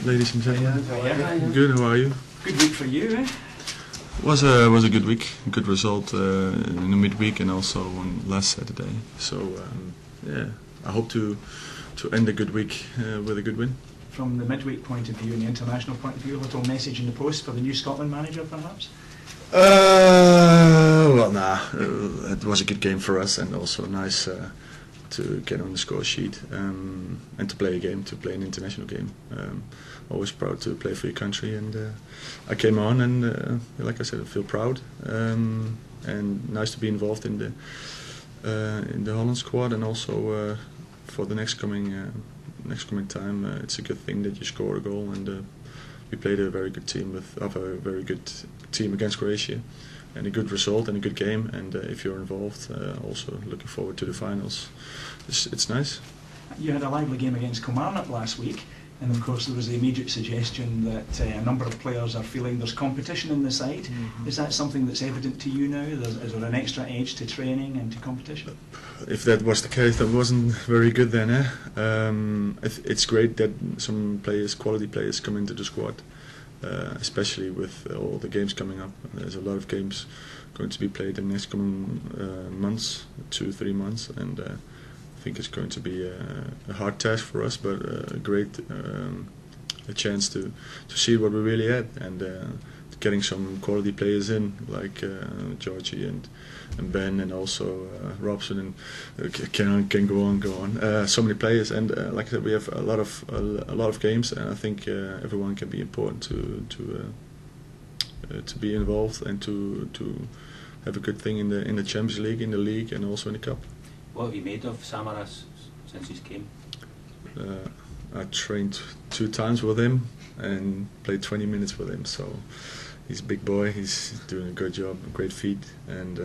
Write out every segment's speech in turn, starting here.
ladies and gentlemen. Hiya. Good, how are you? Good week for you, eh? Was a good week, good result in the midweek and also on last Saturday. So yeah, I hope to end a good week with a good win. From the midweek point of view and the international point of view, a little message in the post for the new Scotland manager, perhaps? Well, nah, it was a good game for us and also nice to get on the score sheet and to play a game, to play an international game. Always proud to play for your country, and I came on and like I said, I feel proud and nice to be involved in the Holland squad, and also for the next coming time. It's a good thing that you score a goal, and we played a very good team a very good team against Croatia, and a good result and a good game. And if you're involved, also looking forward to the finals. It's nice. You had a lively game against Kilmarnock last week, and of course there was the immediate suggestion that a number of players are feeling there's competition in the side. Mm-hmm. Is that something that's evident to you now? Is there an extra edge to training and to competition? If that was the case, that wasn't very good then. It's great that some players, quality players, come into the squad, especially with all the games coming up. There's a lot of games going to be played in the next coming months, 2-3 months, and I think it's going to be a hard task for us, but a great a chance to see what we really had, and getting some quality players in, like Georgie and Ben, and also Robson, and can go on. So many players, and like I said, we have a lot of games, and I think everyone can be important to be involved and to have a good thing in the Champions League, in the league, and also in the cup. What have you made of Samaras since he came? I trained 2 times with him and played 20 minutes with him, so he's a big boy, he's doing a good job, great feet, and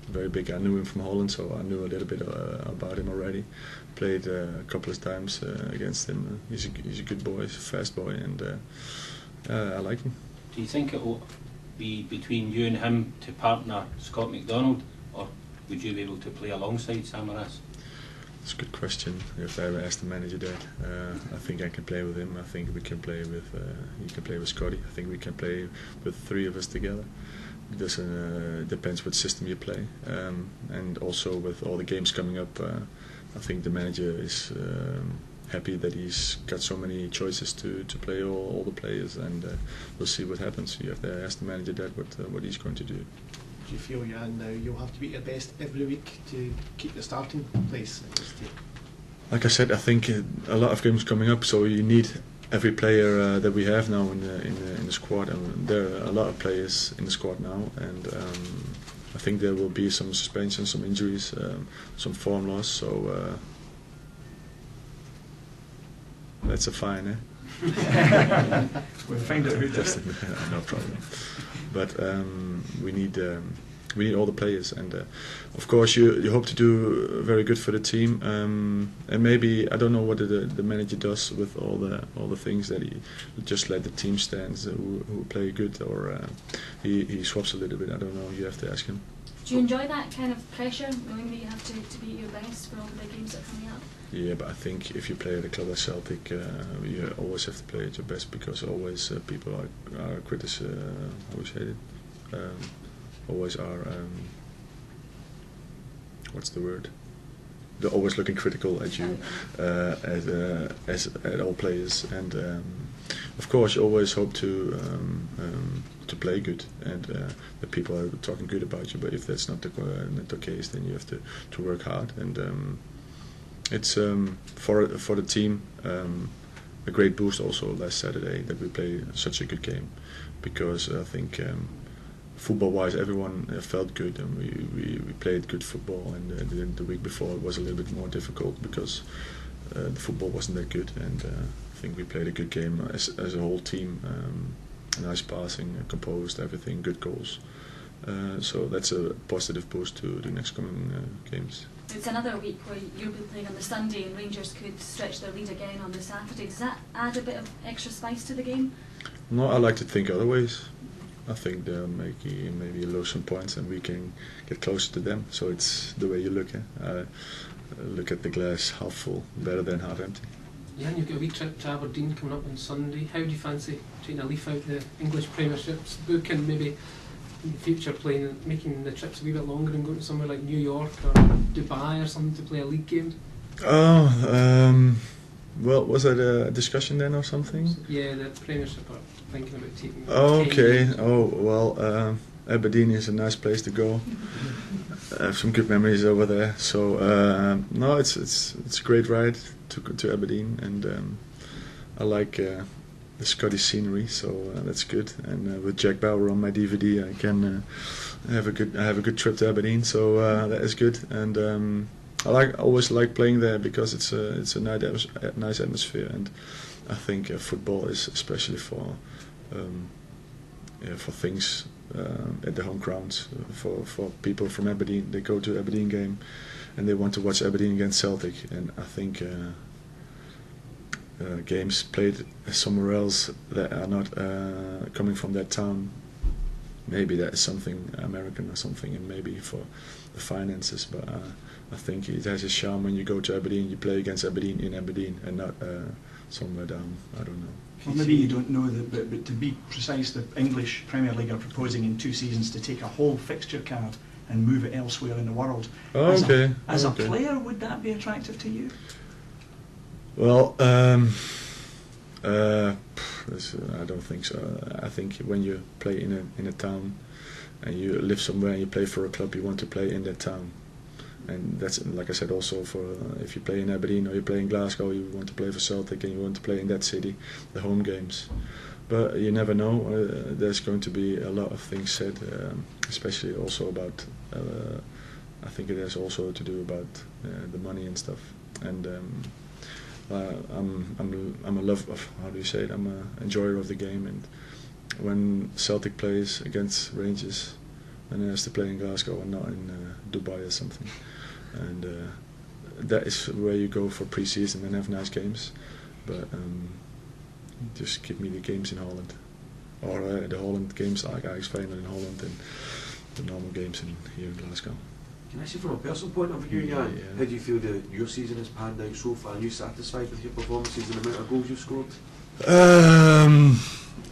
very big. I knew him from Holland, so I knew a little bit about him already. Played a couple of times against him. He's a good boy, he's a fast boy, and I like him. Do you think it will be between you and him to partner Scott McDonald, or would you be able to play alongside Samaras? That's a good question. You have to ever ask the manager that. I think I can play with him. I think we can play with. He can play with Scotty. I think we can play with 3 of us together. It doesn't depends what system you play, and also with all the games coming up, I think the manager is happy that he's got so many choices to play all the players, and we'll see what happens. You have to ask the manager that what he's going to do. Do you feel now you'll have to be at your best every week to keep the starting place at this team? Like I said, I think a lot of games coming up, so you need every player that we have now in the squad, and there are a lot of players in the squad now, and I think there will be some suspensions, some injuries, some form loss. So that's a fine, eh? We'll find out who does it. No problem. But we need all the players, and of course you hope to do very good for the team, and maybe I don't know what the manager does with all the things that he just let the team stand who play good, or he swaps a little bit. I don't know. You have to ask him. Do you enjoy that kind of pressure, knowing that you have to be at your best for all the big games that are coming up? Yeah, but I think if you play at a club like Celtic, you always have to play at your best, because always people are how we say it? Always are. What's the word? They're always looking critical at you, at all players, and of course you always hope to play good, and that people are talking good about you. But if that's not the case, then you have to work hard, and it's for the team a great boost also last Saturday that we played such a good game, because I think football-wise everyone felt good, and we played good football, and the week before it was a little bit more difficult because the football wasn't that good, and I think we played a good game as a whole team. Nice passing, composed, everything, good goals. So that's a positive boost to the next coming games. It's another week where you'll be playing on the Sunday and Rangers could stretch their lead again on the Saturday. Does that add a bit of extra spice to the game? No, I like to think otherwise. I think they'll maybe lose some points and we can get closer to them. So it's the way you look at the glass half full, better than half empty. Yeah, and you've got a wee trip to Aberdeen coming up on Sunday. How do you fancy taking a leaf out the English Premiership's book and maybe in the future making the trips a wee bit longer and going to somewhere like New York or Dubai or something to play a league game? Well, was that a discussion then or something? Yeah, the Premiership are thinking about taking. Okay. Oh well, Aberdeen is a nice place to go. I have some good memories over there. So no, it's a great ride to Aberdeen, and I like the Scottish scenery, so that's good. And with Jack Bauer on my DVD, I can have a good trip to Aberdeen. So that is good. And I always like playing there because it's a nice atmosphere, and I think football is especially for things at the home grounds for people from Aberdeen. They go to Aberdeen game and they want to watch Aberdeen against Celtic, and I think games played somewhere else that are not coming from that town, maybe that is something American or something, and maybe for the finances, but I think it has a charm when you go to Aberdeen, you play against Aberdeen in Aberdeen and not somewhere down, I don't know. Well, maybe you don't know that, but to be precise, the English Premier League are proposing in 2 seasons to take a whole fixture card and move it elsewhere in the world. Oh, okay. As a player, would that be attractive to you? Well, I don't think so. I think when you play in a town and you live somewhere and you play for a club, you want to play in that town. And that's, like I said, also for if you play in Aberdeen or you play in Glasgow, you want to play for Celtic and you want to play in that city, the home games. But you never know. There's going to be a lot of things said, especially also about. I think it has also to do about the money and stuff. And I'm a love of, how do you say it? I'm an enjoyer of the game. And when Celtic plays against Rangers, and it has to play in Glasgow and not in Dubai or something. And that is where you go for pre-season and have nice games. But just give me the games in Holland. Or the Holland games like Ajax Feyenoord in Holland and the normal games here in Glasgow. Can I say from a personal point of view, Jan, Yeah. how do you feel that your season has panned out so far? Are you satisfied with your performances and the amount of goals you've scored?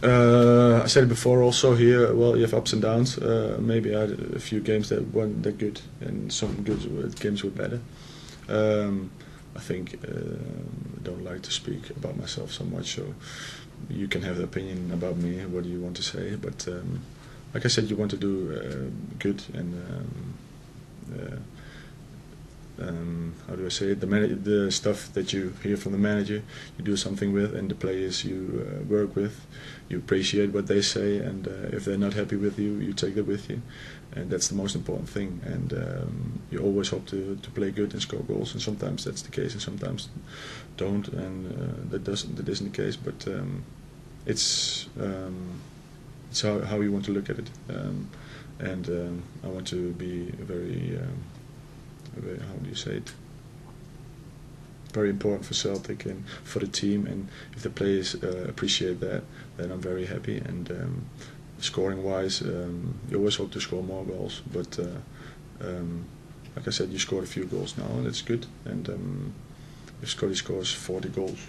I said it before also here, well, you have ups and downs. Maybe I had a few games that weren't that good and some good games were better. I think I don't like to speak about myself so much, so you can have the opinion about me, what do you want to say, but like I said, you want to do good, and how do I say it? The stuff that you hear from the manager, you do something with, and the players you work with, you appreciate what they say, and if they're not happy with you, you take that with you, and that's the most important thing. And you always hope to play good and score goals, and sometimes that's the case, and sometimes don't, and that isn't the case. But it's how you want to look at it, and I want to be very how do you say it? Very important for Celtic and for the team, and if the players appreciate that, then I'm very happy. And scoring wise, you always hope to score more goals, but like I said, you scored a few goals now, and that's good. And if Scotty scores 40 goals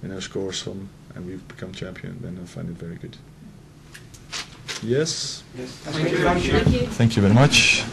and I score some and we've become champion, then I find it very good. Yes. Yes. Thank you. Thank you very much.